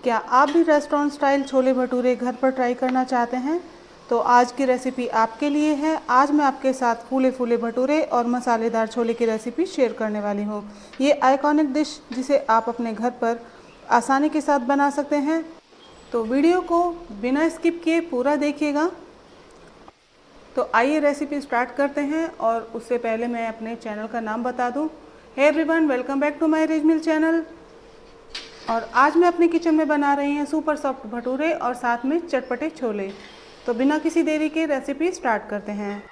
क्या आप भी रेस्टोरेंट स्टाइल छोले भटूरे घर पर ट्राई करना चाहते हैं? तो आज की रेसिपी आपके लिए है। आज मैं आपके साथ फूले फूले भटूरे और मसालेदार छोले की रेसिपी शेयर करने वाली हूँ। ये आइकॉनिक डिश जिसे आप अपने घर पर आसानी के साथ बना सकते हैं। तो वीडियो को बिना स्किप किए पूरा देखिएगा। तो आइए रेसिपी स्टार्ट करते हैं, और उससे पहले मैं अपने चैनल का नाम बता दूं। Hey everyone, welcome back to my Rich Meal channel. और आज मैं अपने किचन में बना रही हैं सुपर सॉफ्ट भटूरे और साथ में चटपटे छोले। तो बिना किसी देरी के रेसिपी स्टार्ट करते हैं।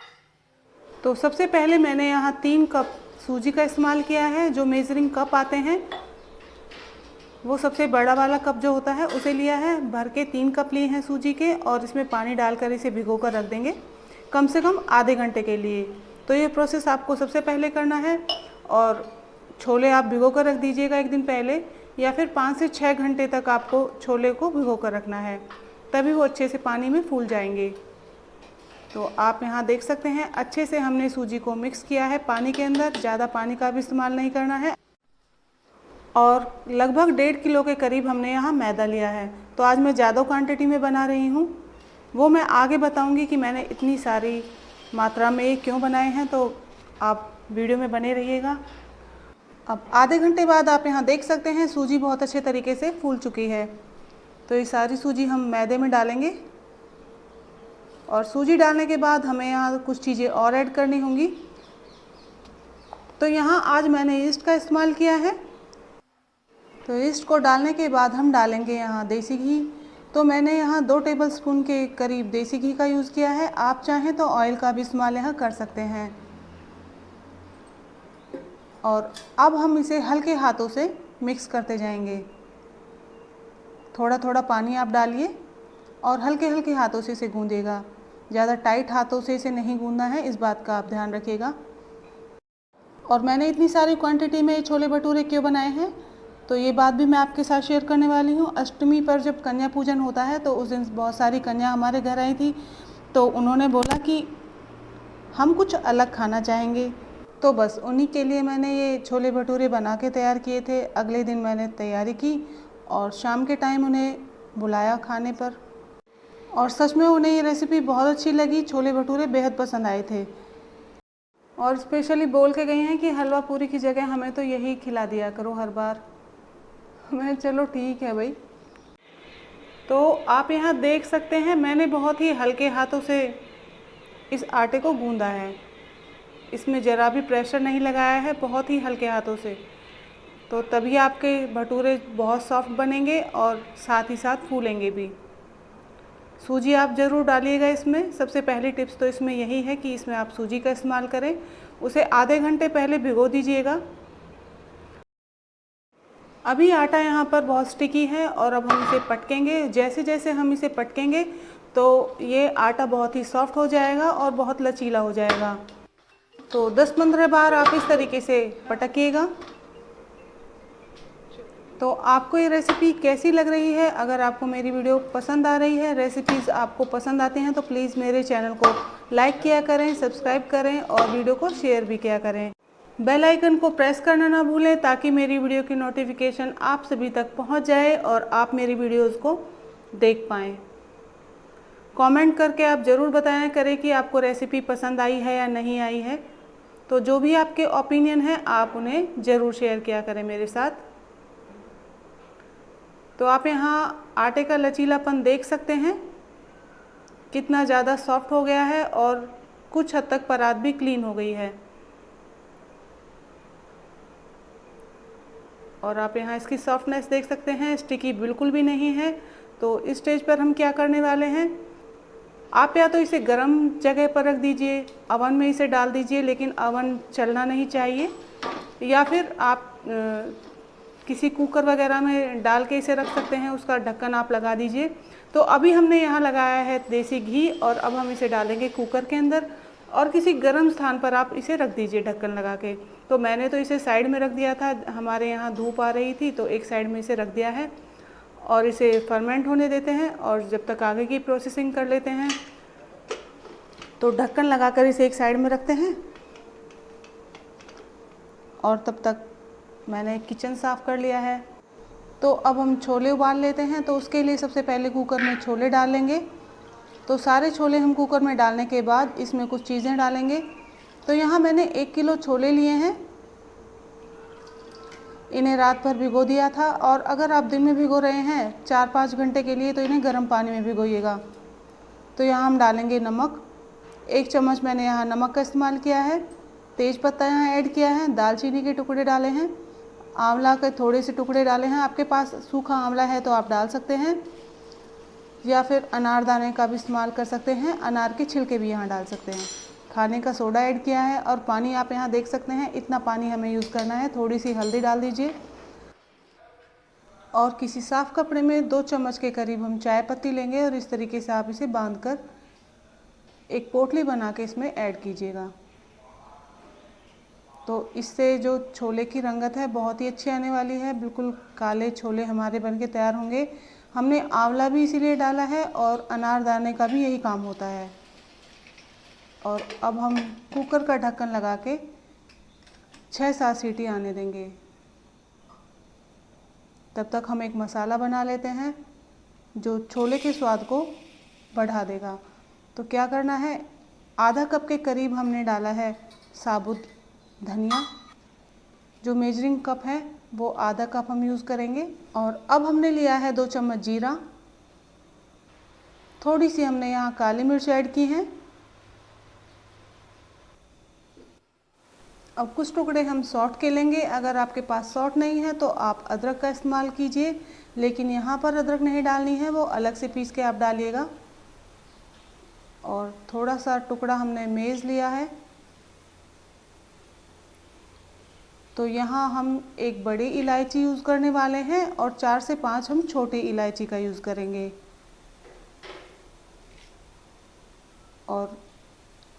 तो सबसे पहले मैंने यहाँ 3 कप सूजी का इस्तेमाल किया है। जो मेजरिंग कप आते हैं वो सबसे बड़ा वाला कप जो होता है उसे लिया है। भर के 3 कप लिए हैं सूजी के, और इसमें पानी डालकर इसे भिगो कर रख देंगे कम से कम आधे घंटे के लिए। तो ये प्रोसेस आपको सबसे पहले करना है। और छोले आप भिगो कर रख दीजिएगा एक दिन पहले, या फिर 5 से 6 घंटे तक आपको छोले को भिगो कर रखना है, तभी वो अच्छे से पानी में फूल जाएंगे। तो आप यहाँ देख सकते हैं अच्छे से हमने सूजी को मिक्स किया है पानी के अंदर। ज़्यादा पानी का भी इस्तेमाल नहीं करना है। और लगभग 1.5 किलो के करीब हमने यहाँ मैदा लिया है। तो आज मैं ज़्यादा क्वांटिटी में बना रही हूँ, वो मैं आगे बताऊँगी कि मैंने इतनी सारी मात्रा में क्यों बनाए हैं। तो आप वीडियो में बने रहिएगा। अब आधे घंटे बाद आप यहाँ देख सकते हैं सूजी बहुत अच्छे तरीके से फूल चुकी है। तो ये सारी सूजी हम मैदे में डालेंगे, और सूजी डालने के बाद हमें यहाँ कुछ चीज़ें और ऐड करनी होंगी। तो यहाँ आज मैंने ईस्ट का इस्तेमाल किया है। तो ईस्ट को डालने के बाद हम डालेंगे यहाँ देसी घी। तो मैंने यहाँ 2 टेबलस्पून के करीब देसी घी का यूज़ किया है। आप चाहें तो ऑयल का भी इस्तेमाल यहाँ कर सकते हैं। और अब हम इसे हल्के हाथों से मिक्स करते जाएंगे। थोड़ा थोड़ा पानी आप डालिए और हल्के हल्के हाथों से इसे गूंदिएगा। ज़्यादा टाइट हाथों से इसे नहीं गूंदना है, इस बात का आप ध्यान रखिएगा। और मैंने इतनी सारी क्वांटिटी में छोले भटूरे क्यों बनाए हैं, तो ये बात भी मैं आपके साथ शेयर करने वाली हूँ। अष्टमी पर जब कन्या पूजन होता है तो उस दिन बहुत सारी कन्या हमारे घर आई थी। तो उन्होंने बोला कि हम कुछ अलग खाना चाहेंगे। तो बस उन्हीं के लिए मैंने ये छोले भटूरे बना के तैयार किए थे। अगले दिन मैंने तैयारी की और शाम के टाइम उन्हें बुलाया खाने पर। और सच में उन्हें ये रेसिपी बहुत अच्छी लगी। छोले भटूरे बेहद पसंद आए थे, और स्पेशली बोल के गई हैं कि हलवा पूरी की जगह हमें तो यही खिला दिया करो हर बार। मैं चलो ठीक है भाई। तो आप यहाँ देख सकते हैं मैंने बहुत ही हल्के हाथों से इस आटे को गूंदा है। इसमें ज़रा भी प्रेशर नहीं लगाया है, बहुत ही हल्के हाथों से। तो तभी आपके भटूरे बहुत सॉफ्ट बनेंगे और साथ ही साथ फूलेंगे भी। सूजी आप ज़रूर डालिएगा इसमें। सबसे पहली टिप्स तो इसमें यही है कि इसमें आप सूजी का इस्तेमाल करें। उसे आधे घंटे पहले भिगो दीजिएगा। अभी आटा यहाँ पर बहुत स्टिकी है, और अब हम इसे पटकेंगे। जैसे जैसे हम इसे पटकेंगे तो ये आटा बहुत ही सॉफ्ट हो जाएगा और बहुत लचीला हो जाएगा। तो 10-15 बार आप इस तरीके से पटकिएगा। तो आपको ये रेसिपी कैसी लग रही है? अगर आपको मेरी वीडियो पसंद आ रही है, रेसिपीज़ आपको पसंद आती हैं, तो प्लीज़ मेरे चैनल को लाइक किया करें, सब्सक्राइब करें और वीडियो को शेयर भी किया करें। बेल आइकन को प्रेस करना ना भूलें, ताकि मेरी वीडियो की नोटिफिकेशन आप सभी तक पहुंच जाए और आप मेरी वीडियोज़ को देख पाएँ। कमेंट करके आप ज़रूर बताया करें कि आपको रेसिपी पसंद आई है या नहीं आई है। तो जो भी आपके ओपिनियन हैं आप उन्हें ज़रूर शेयर किया करें मेरे साथ। तो आप यहाँ आटे का लचीलापन देख सकते हैं, कितना ज़्यादा सॉफ्ट हो गया है, और कुछ हद तक परात भी क्लीन हो गई है। और आप यहाँ इसकी सॉफ्टनेस देख सकते हैं, स्टिकी बिल्कुल भी नहीं है। तो इस स्टेज पर हम क्या करने वाले हैं, आप या तो इसे गर्म जगह पर रख दीजिए, अवन में इसे डाल दीजिए, लेकिन अवन चलना नहीं चाहिए। या फिर आप किसी कुकर वगैरह में डाल के इसे रख सकते हैं, उसका ढक्कन आप लगा दीजिए। तो अभी हमने यहाँ लगाया है देसी घी, और अब हम इसे डालेंगे कुकर के अंदर, और किसी गर्म स्थान पर आप इसे रख दीजिए ढक्कन लगा के। तो मैंने तो इसे साइड में रख दिया था, हमारे यहाँ धूप आ रही थी तो एक साइड में इसे रख दिया है। और इसे फर्मेंट होने देते हैं, और जब तक आगे की प्रोसेसिंग कर लेते हैं। तो ढक्कन लगाकर इसे एक साइड में रखते हैं, और तब तक मैंने किचन साफ़ कर लिया है। तो अब हम छोले उबाल लेते हैं। तो उसके लिए सबसे पहले कुकर में छोले डाल लेंगे। तो सारे छोले हम कुकर में डालने के बाद इसमें कुछ चीज़ें डालेंगे। तो यहाँ मैंने 1 किलो छोले लिए हैं, इन्हें रात भर भिगो दिया था। और अगर आप दिन में भिगो रहे हैं 4-5 घंटे के लिए तो इन्हें गर्म पानी में भिगोइएगा। तो यहाँ हम डालेंगे नमक, 1 चम्मच मैंने यहाँ नमक का इस्तेमाल किया है। तेज पत्ता यहाँ ऐड किया है, दालचीनी के टुकड़े डाले हैं, आंवला के थोड़े से टुकड़े डाले हैं। आपके पास सूखा आंवला है तो आप डाल सकते हैं, या फिर अनारदाने का भी इस्तेमाल कर सकते हैं, अनार के छिलके भी यहाँ डाल सकते हैं। खाने का सोडा ऐड किया है और पानी आप यहाँ देख सकते हैं, इतना पानी हमें यूज़ करना है। थोड़ी सी हल्दी डाल दीजिए और किसी साफ़ कपड़े में 2 चम्मच के करीब हम चाय पत्ती लेंगे और इस तरीके से आप इसे बांधकर एक पोटली बना के इसमें ऐड कीजिएगा। तो इससे जो छोले की रंगत है बहुत ही अच्छी आने वाली है, बिल्कुल काले छोले हमारे बनके तैयार होंगे। हमने आंवला भी इसीलिए डाला है और अनारदाने का भी यही काम होता है। और अब हम कुकर का ढक्कन लगा के 6-7 सीटी आने देंगे। तब तक हम एक मसाला बना लेते हैं जो छोले के स्वाद को बढ़ा देगा। तो क्या करना है, आधा कप के करीब हमने डाला है साबुत धनिया, जो मेजरिंग कप है वो आधा कप हम यूज़ करेंगे। और अब हमने लिया है 2 चम्मच जीरा, थोड़ी सी हमने यहाँ काली मिर्च ऐड की हैं। अब कुछ टुकड़े हम सौंठ के लेंगे। अगर आपके पास सौंठ नहीं है तो आप अदरक का इस्तेमाल कीजिए, लेकिन यहाँ पर अदरक नहीं डालनी है, वो अलग से पीस के आप डालिएगा। और थोड़ा सा टुकड़ा हमने मेज़ लिया है। तो यहाँ हम एक बड़ी इलायची यूज़ करने वाले हैं और 4 से 5 हम छोटी इलायची का यूज़ करेंगे। और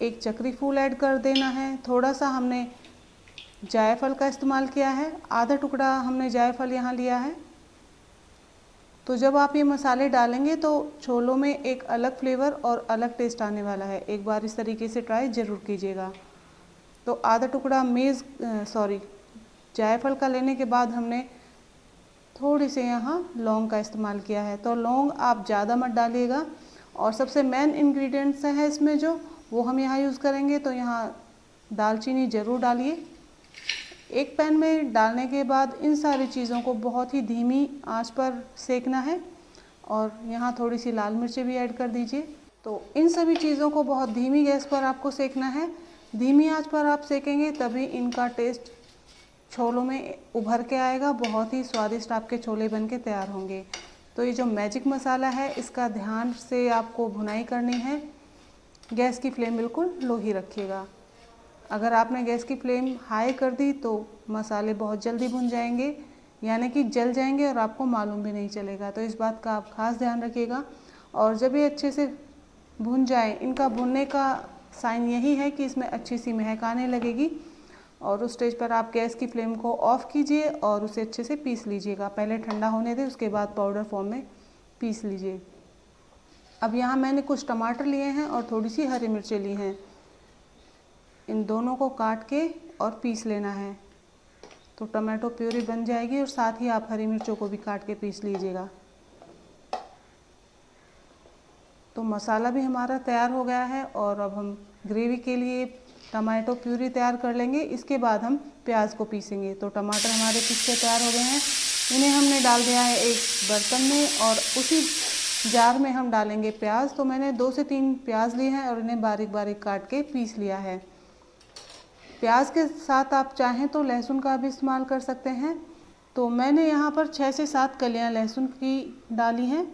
एक चक्री फूल ऐड कर देना है। थोड़ा सा हमने जायफल का इस्तेमाल किया है, आधा टुकड़ा हमने जायफल यहाँ लिया है। तो जब आप ये मसाले डालेंगे तो छोलों में एक अलग फ्लेवर और अलग टेस्ट आने वाला है। एक बार इस तरीके से ट्राई ज़रूर कीजिएगा। तो आधा टुकड़ा जायफल का लेने के बाद हमने थोड़ी से यहाँ लौंग का इस्तेमाल किया है। तो लौंग आप ज़्यादा मत डालिएगा। और सबसे मेन इंग्रेडिएंट्स है इसमें जो, वो हम यहाँ यूज़ करेंगे। तो यहाँ दालचीनी ज़रूर डालिए। एक पैन में डालने के बाद इन सारी चीज़ों को बहुत ही धीमी आंच पर सेकना है। और यहाँ थोड़ी सी लाल मिर्चें भी ऐड कर दीजिए। तो इन सभी चीज़ों को बहुत धीमी गैस पर आपको सेकना है। धीमी आंच पर आप सेकेंगे तभी इनका टेस्ट छोलों में उभर के आएगा, बहुत ही स्वादिष्ट आपके छोले बनके तैयार होंगे। तो ये जो मैजिक मसाला है इसका ध्यान से आपको भुनाई करनी है। गैस की फ्लेम बिल्कुल लो ही रखिएगा। अगर आपने गैस की फ्लेम हाई कर दी तो मसाले बहुत जल्दी भुन जाएंगे, यानी कि जल जाएंगे और आपको मालूम भी नहीं चलेगा। तो इस बात का आप खास ध्यान रखिएगा। और जब ये अच्छे से भुन जाए, इनका भुनने का साइन यही है कि इसमें अच्छी सी महक आने लगेगी। और उस स्टेज पर आप गैस की फ्लेम को ऑफ़ कीजिए और उसे अच्छे से पीस लीजिएगा। पहले ठंडा होने दें, उसके बाद पाउडर फॉर्म में पीस लीजिए। अब यहाँ मैंने कुछ टमाटर लिए हैं और थोड़ी सी हरी मिर्चें ली हैं। इन दोनों को काट के और पीस लेना है, तो टमाटो प्यूरी बन जाएगी। और साथ ही आप हरी मिर्चों को भी काट के पीस लीजिएगा। तो मसाला भी हमारा तैयार हो गया है। और अब हम ग्रेवी के लिए टमाटो प्यूरी तैयार कर लेंगे। इसके बाद हम प्याज को पीसेंगे। तो टमाटर हमारे पीस के तैयार हो गए हैं। इन्हें हमने डाल दिया है एक बर्तन में और उसी जार में हम डालेंगे प्याज। तो मैंने 2 से 3 प्याज लिए हैं और इन्हें बारीक बारीक काट के पीस लिया है। प्याज के साथ आप चाहें तो लहसुन का भी इस्तेमाल कर सकते हैं। तो मैंने यहाँ पर 6 से 7 कलियाँ लहसुन की डाली हैं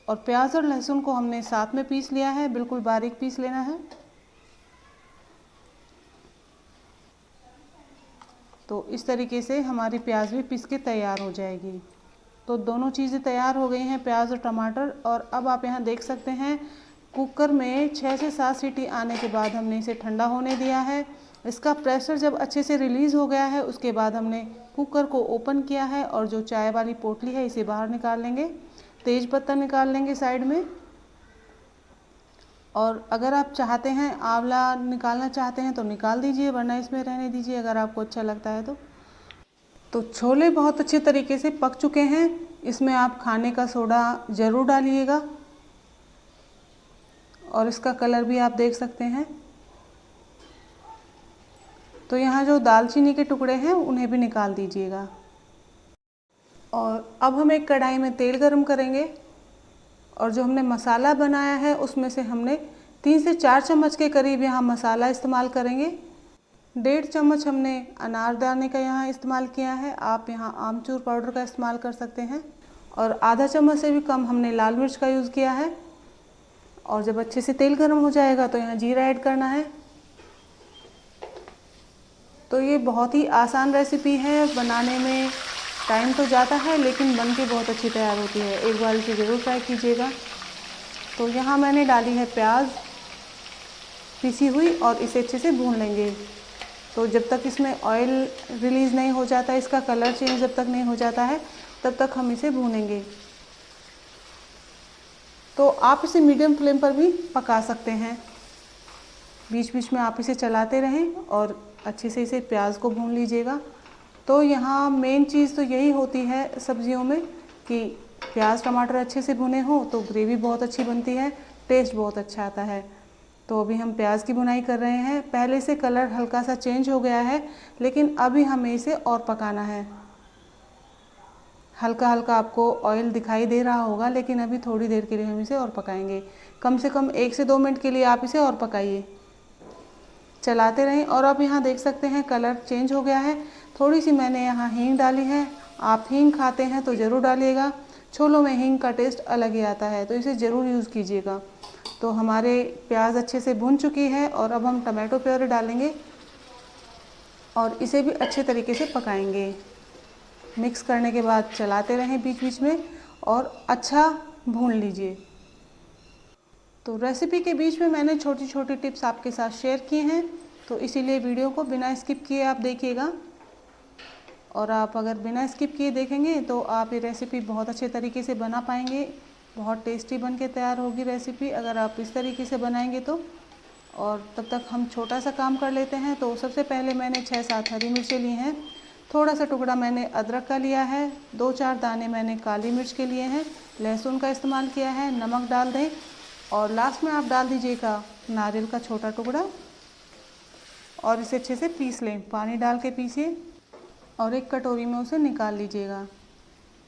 और प्याज और लहसुन को हमने साथ में पीस लिया है, बिल्कुल बारीक पीस लेना है। तो इस तरीके से हमारी प्याज भी पीस के तैयार हो जाएगी। तो दोनों चीज़ें तैयार हो गई हैं, प्याज और टमाटर। और अब आप यहाँ देख सकते हैं कुकर में 6 से 7 सीटी आने के बाद हमने इसे ठंडा होने दिया है। इसका प्रेशर जब अच्छे से रिलीज़ हो गया है उसके बाद हमने कुकर को ओपन किया है और जो चाय वाली पोटली है इसे बाहर निकाल लेंगे। तेज पत्ता निकाल लेंगे साइड में। और अगर आप चाहते हैं आंवला निकालना चाहते हैं तो निकाल दीजिए, वरना इसमें रहने दीजिए अगर आपको अच्छा लगता है तो। तो छोले बहुत अच्छे तरीके से पक चुके हैं। इसमें आप खाने का सोडा ज़रूर डालिएगा और इसका कलर भी आप देख सकते हैं। तो यहाँ जो दालचीनी के टुकड़े हैं उन्हें भी निकाल दीजिएगा। और अब हम एक कढ़ाई में तेल गरम करेंगे और जो हमने मसाला बनाया है उसमें से हमने 3 से 4 चम्मच के करीब यहाँ मसाला इस्तेमाल करेंगे। 1.5 चम्मच हमने अनारदाने का यहाँ इस्तेमाल किया है, आप यहाँ आमचूर पाउडर का इस्तेमाल कर सकते हैं। और आधा चम्मच से भी कम हमने लाल मिर्च का यूज़ किया है। और जब अच्छे से तेल गर्म हो जाएगा तो यहाँ जीरा ऐड करना है। तो ये बहुत ही आसान रेसिपी है, बनाने में टाइम तो जाता है लेकिन बन के बहुत अच्छी तैयार होती है। एक बार इसे ज़रूर ट्राई कीजिएगा। तो यहाँ मैंने डाली है प्याज पिसी हुई और इसे अच्छे से भून लेंगे। तो जब तक इसमें ऑयल रिलीज़ नहीं हो जाता, इसका कलर चेंज जब तक नहीं हो जाता है, तब तक हम इसे भूनेंगे। तो आप इसे मीडियम फ्लेम पर भी पका सकते हैं। बीच बीच में आप इसे चलाते रहें और अच्छे से इसे प्याज को भून लीजिएगा। तो यहाँ मेन चीज़ तो यही होती है सब्जियों में कि प्याज टमाटर अच्छे से भुने हों तो ग्रेवी बहुत अच्छी बनती है, टेस्ट बहुत अच्छा आता है। तो अभी हम प्याज की भुनाई कर रहे हैं। पहले से कलर हल्का सा चेंज हो गया है लेकिन अभी हमें इसे और पकाना है। हल्का हल्का आपको ऑयल दिखाई दे रहा होगा लेकिन अभी थोड़ी देर के लिए हम इसे और पकाएंगे। कम से कम 1 से 2 मिनट के लिए आप इसे और पकाइए, चलाते रहें। और आप यहाँ देख सकते हैं कलर चेंज हो गया है। थोड़ी सी मैंने यहाँ हींग डाली है, आप हींग खाते हैं तो ज़रूर डालिएगा। छोलों में हींग का टेस्ट अलग ही आता है तो इसे ज़रूर यूज़ कीजिएगा। तो हमारे प्याज अच्छे से भुन चुकी है और अब हम टमाटो प्योरी डालेंगे और इसे भी अच्छे तरीके से पकाएंगे। मिक्स करने के बाद चलाते रहें बीच बीच में और अच्छा भून लीजिए। तो रेसिपी के बीच में मैंने छोटी छोटी टिप्स आपके साथ शेयर किए हैं, तो इसीलिए वीडियो को बिना स्किप किए आप देखिएगा। और आप अगर बिना स्किप किए देखेंगे तो आप ये रेसिपी बहुत अच्छे तरीके से बना पाएंगे। बहुत टेस्टी बन के तैयार होगी रेसिपी अगर आप इस तरीके से बनाएंगे तो। और तब तक हम छोटा सा काम कर लेते हैं। तो सबसे पहले मैंने 6-7 हरी मिर्चें ली हैं, थोड़ा सा टुकड़ा मैंने अदरक का लिया है, 2-4 दाने मैंने काली मिर्च के लिए हैं, लहसुन का इस्तेमाल किया है, नमक डाल दें और लास्ट में आप डाल दीजिएगा नारियल का छोटा टुकड़ा और इसे अच्छे से पीस लें। पानी डाल के पीसिए और एक कटोरी में उसे निकाल लीजिएगा।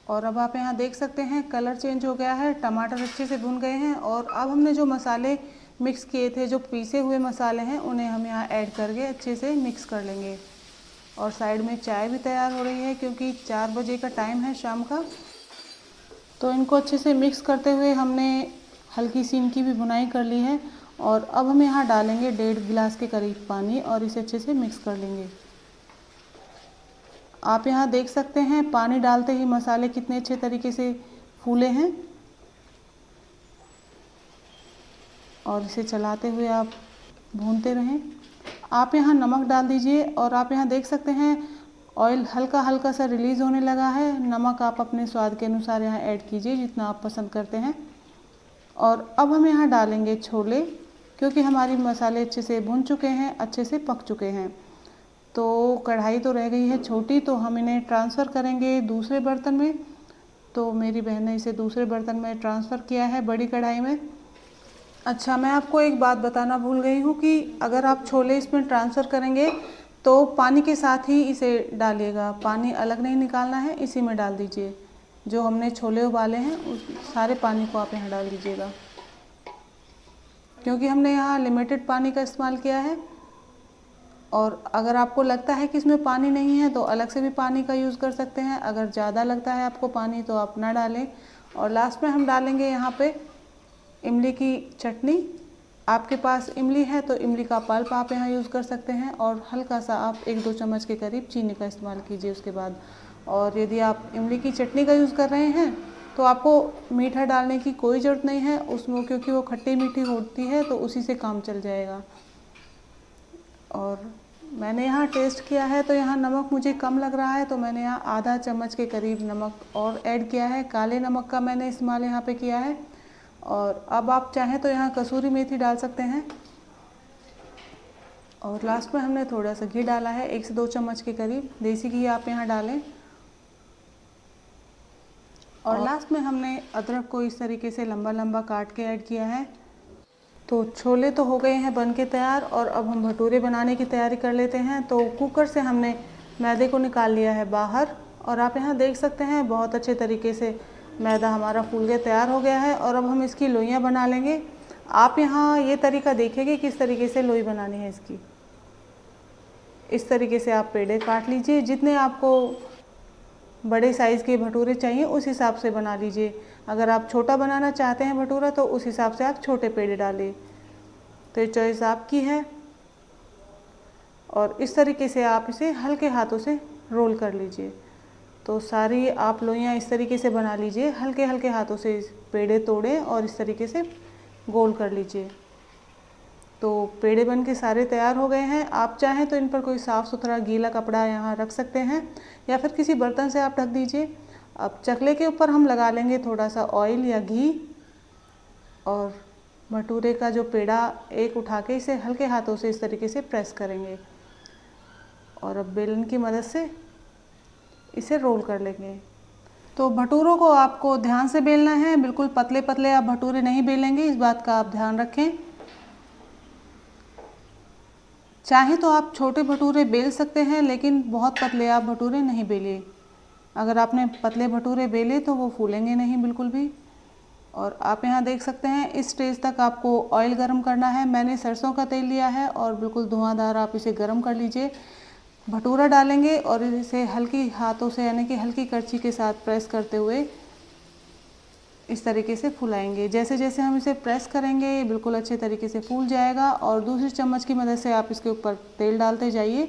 और अब आप यहाँ देख सकते हैं कलर चेंज हो गया है, टमाटर अच्छे से भुन गए हैं। और अब हमने जो मसाले मिक्स किए थे, जो पीसे हुए मसाले हैं, उन्हें हम यहाँ ऐड करके अच्छे से मिक्स कर लेंगे। और साइड में चाय भी तैयार हो रही है क्योंकि 4 बजे का टाइम है शाम का। तो इनको अच्छे से मिक्स करते हुए हमने हल्की सी इनकी भी भुनाई कर ली है। और अब हम यहाँ डालेंगे 1.5 गिलास के करीब पानी और इसे अच्छे से मिक्स कर लेंगे। आप यहाँ देख सकते हैं पानी डालते ही मसाले कितने अच्छे तरीके से फूले हैं। और इसे चलाते हुए आप भूनते रहें। आप यहाँ नमक डाल दीजिए और आप यहाँ देख सकते हैं ऑयल हल्का हल्का सा रिलीज़ होने लगा है। नमक आप अपने स्वाद के अनुसार यहाँ ऐड कीजिए जितना आप पसंद करते हैं। और अब हम यहाँ डालेंगे छोले क्योंकि हमारी मसाले अच्छे से भुन चुके हैं, अच्छे से पक चुके हैं। तो कढ़ाई तो रह गई है छोटी, तो हम इन्हें ट्रांसफ़र करेंगे दूसरे बर्तन में। तो मेरी बहन ने इसे दूसरे बर्तन में ट्रांसफ़र किया है, बड़ी कढ़ाई में। अच्छा, मैं आपको एक बात बताना भूल गई हूँ कि अगर आप छोले इसमें ट्रांसफ़र करेंगे तो पानी के साथ ही इसे डालिएगा, पानी अलग नहीं निकालना है, इसी में डाल दीजिए। जो हमने छोले उबाले हैं उस सारे पानी को आप यहाँ डाल दीजिएगा क्योंकि हमने यहाँ लिमिटेड पानी का इस्तेमाल किया है। और अगर आपको लगता है कि इसमें पानी नहीं है तो अलग से भी पानी का यूज़ कर सकते हैं। अगर ज़्यादा लगता है आपको पानी तो आप ना डालें। और लास्ट में हम डालेंगे यहाँ पे इमली की चटनी। आपके पास इमली है तो इमली का पल्प आप यहाँ यूज़ कर सकते हैं। और हल्का सा आप 1-2 चम्मच के करीब चीनी का इस्तेमाल कीजिए उसके बाद। और यदि आप इमली की चटनी का यूज़ कर रहे हैं तो आपको मीठा डालने की कोई ज़रूरत नहीं है उसमें, क्योंकि वो खट्टी मीठी होती है तो उसी से काम चल जाएगा। और मैंने यहाँ टेस्ट किया है तो यहाँ नमक मुझे कम लग रहा है तो मैंने यहाँ आधा चम्मच के करीब नमक और ऐड किया है। काले नमक का मैंने इस्तेमाल यहाँ पे किया है। और अब आप चाहें तो यहाँ कसूरी मेथी डाल सकते हैं। और लास्ट में हमने थोड़ा सा घी डाला है, 1 से 2 चम्मच के करीब देसी घी आप यहाँ डालें। और लास्ट में हमने अदरक को इस तरीके से लंबा लंबा काट के ऐड किया है। तो छोले तो हो गए हैं बन के तैयार, और अब हम भटूरे बनाने की तैयारी कर लेते हैं। तो कुकर से हमने मैदे को निकाल लिया है बाहर, और आप यहाँ देख सकते हैं बहुत अच्छे तरीके से मैदा हमारा फूल के तैयार हो गया है। और अब हम इसकी लोइयाँ बना लेंगे। आप यहाँ ये तरीका देखेंगे किस तरीके से लोई बनानी है इसकी। इस तरीके से आप पेड़े काट लीजिए, जितने आपको बड़े साइज़ के भटूरे चाहिए उस हिसाब से बना लीजिए। अगर आप छोटा बनाना चाहते हैं भटूरा तो उस हिसाब से आप छोटे पेड़े डालें। तो ये चॉइस आपकी है। और इस तरीके से आप इसे हल्के हाथों से रोल कर लीजिए। तो सारी आप लोइयाँ इस तरीके से बना लीजिए, हल्के हल्के हाथों से पेड़े तोड़ें और इस तरीके से गोल कर लीजिए। तो पेड़े बन के सारे तैयार हो गए हैं। आप चाहें तो इन पर कोई साफ़ सुथरा गीला कपड़ा यहाँ रख सकते हैं, या फिर किसी बर्तन से आप ढक दीजिए। अब चकले के ऊपर हम लगा लेंगे थोड़ा सा ऑयल या घी, और भटूरे का जो पेड़ा एक उठा के इसे हल्के हाथों से इस तरीके से प्रेस करेंगे, और अब बेलन की मदद से इसे रोल कर लेंगे। तो भटूरों को आपको ध्यान से बेलना है, बिल्कुल पतले पतले आप भटूरे नहीं बेलेंगे, इस बात का आप ध्यान रखें। चाहे तो आप छोटे भटूरे बेल सकते हैं, लेकिन बहुत पतले आप भटूरे नहीं बेलिए। अगर आपने पतले भटूरे बेले तो वो फूलेंगे नहीं बिल्कुल भी। और आप यहाँ देख सकते हैं इस स्टेज तक आपको ऑयल गरम करना है। मैंने सरसों का तेल लिया है और बिल्कुल धुआंधार आप इसे गरम कर लीजिए। भटूरा डालेंगे और इसे हल्की हाथों से यानी कि हल्की करछी के साथ प्रेस करते हुए इस तरीके से फुलाएंगे। जैसे जैसे हम इसे प्रेस करेंगे ये बिल्कुल अच्छे तरीके से फूल जाएगा। और दूसरी चम्मच की मदद से आप इसके ऊपर तेल डालते जाइए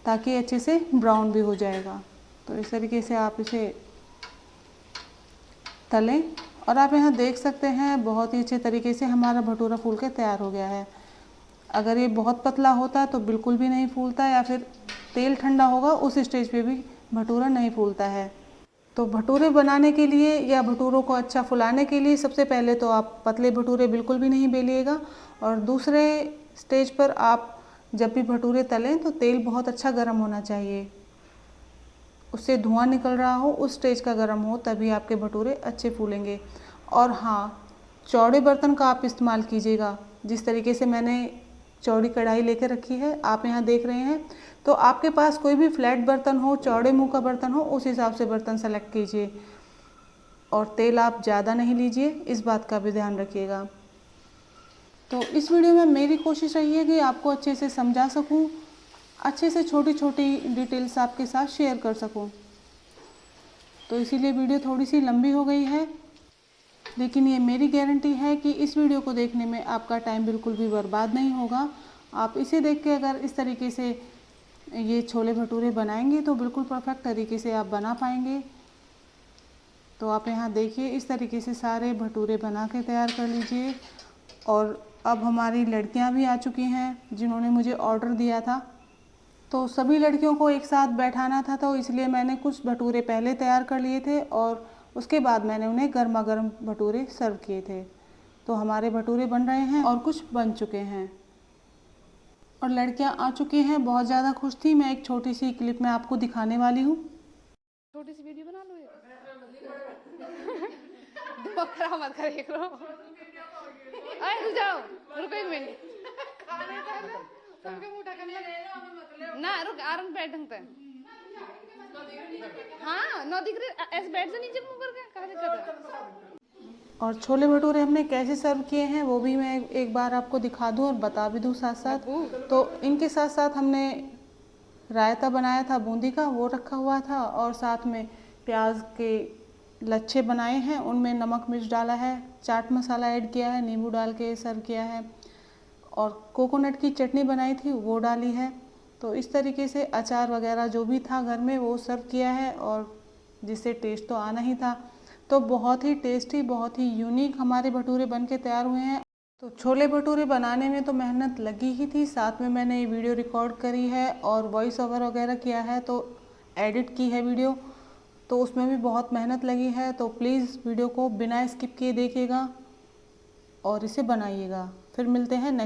ताकि अच्छे से ब्राउन भी हो जाएगा। तो इस तरीके से आप इसे तलें, और आप यहाँ देख सकते हैं बहुत ही अच्छे तरीके से हमारा भटूरा फूल के तैयार हो गया है। अगर ये बहुत पतला होता तो बिल्कुल भी नहीं फूलता, या फिर तेल ठंडा होगा उस स्टेज पे भी भटूरा नहीं फूलता है। तो भटूरे बनाने के लिए या भटूरों को अच्छा फुलाने के लिए सबसे पहले तो आप पतले भटूरे बिल्कुल भी नहीं बेलिएगा, और दूसरे स्टेज पर आप जब भी भटूरे तलें तो तेल बहुत अच्छा गर्म होना चाहिए, उससे धुआं निकल रहा हो उस स्टेज का गर्म हो, तभी आपके भटूरे अच्छे फूलेंगे। और हाँ, चौड़े बर्तन का आप इस्तेमाल कीजिएगा। जिस तरीके से मैंने चौड़ी कढ़ाई लेकर रखी है आप यहाँ देख रहे हैं, तो आपके पास कोई भी फ्लैट बर्तन हो, चौड़े मुंह का बर्तन हो, उस हिसाब से बर्तन सेलेक्ट कीजिए। और तेल आप ज़्यादा नहीं लीजिए, इस बात का भी ध्यान रखिएगा। तो इस वीडियो में मेरी कोशिश रही है कि आपको अच्छे से समझा सकूं, अच्छे से छोटी छोटी डिटेल्स आपके साथ शेयर कर सकूं। तो इसीलिए वीडियो थोड़ी सी लंबी हो गई है, लेकिन ये मेरी गारंटी है कि इस वीडियो को देखने में आपका टाइम बिल्कुल भी बर्बाद नहीं होगा। आप इसे देख के अगर इस तरीके से ये छोले भटूरे बनाएंगे तो बिल्कुल परफेक्ट तरीके से आप बना पाएंगे। तो आप यहाँ देखिए इस तरीके से सारे भटूरे बना के तैयार कर लीजिए। और अब हमारी लड़कियाँ भी आ चुकी हैं जिन्होंने मुझे ऑर्डर दिया था। तो सभी लड़कियों को एक साथ बैठाना था, तो इसलिए मैंने कुछ भटूरे पहले तैयार कर लिए थे और उसके बाद मैंने उन्हें गर्मा गर्म भटूरे सर्व किए थे। तो हमारे भटूरे बन रहे हैं और कुछ बन चुके हैं, और लड़कियां आ चुकी हैं, बहुत ज़्यादा खुश थी। मैं एक छोटी सी क्लिप में आपको दिखाने वाली हूँ। छोटी सी वीडियो बना लो दिमाग खराब मत कर एक रो। अरे रुक जाओ, रुको एक मिनट ना, रुक आरन बैठ ढंगते हाँ नौ दिख रहे ऐसे बैठ से नीचे मुंह करके कहाँ दिक्कत है। और छोले भटूरे हमने कैसे सर्व किए हैं वो भी मैं एक बार आपको दिखा दूं और बता भी दूं साथ साथ। तो इनके साथ साथ हमने रायता बनाया था बूंदी का, वो रखा हुआ था, और साथ में प्याज के लच्छे बनाए हैं, उनमें नमक मिर्च डाला है, चाट मसाला ऐड किया है, नींबू डाल के सर्व किया है, और कोकोनट की चटनी बनाई थी वो डाली है। तो इस तरीके से अचार वगैरह जो भी था घर में वो सर्व किया है, और जिससे टेस्ट तो आना ही था। तो बहुत ही टेस्टी, बहुत ही यूनिक हमारे भटूरे बन के तैयार हुए हैं। तो छोले भटूरे बनाने में तो मेहनत लगी ही थी, साथ में मैंने ये वीडियो रिकॉर्ड करी है और वॉइस ओवर वगैरह किया है, तो एडिट की है वीडियो, तो उसमें भी बहुत मेहनत लगी है। तो प्लीज़ वीडियो को बिना स्किप किए देखिएगा और इसे बनाइएगा। फिर मिलते हैं नेक्स्ट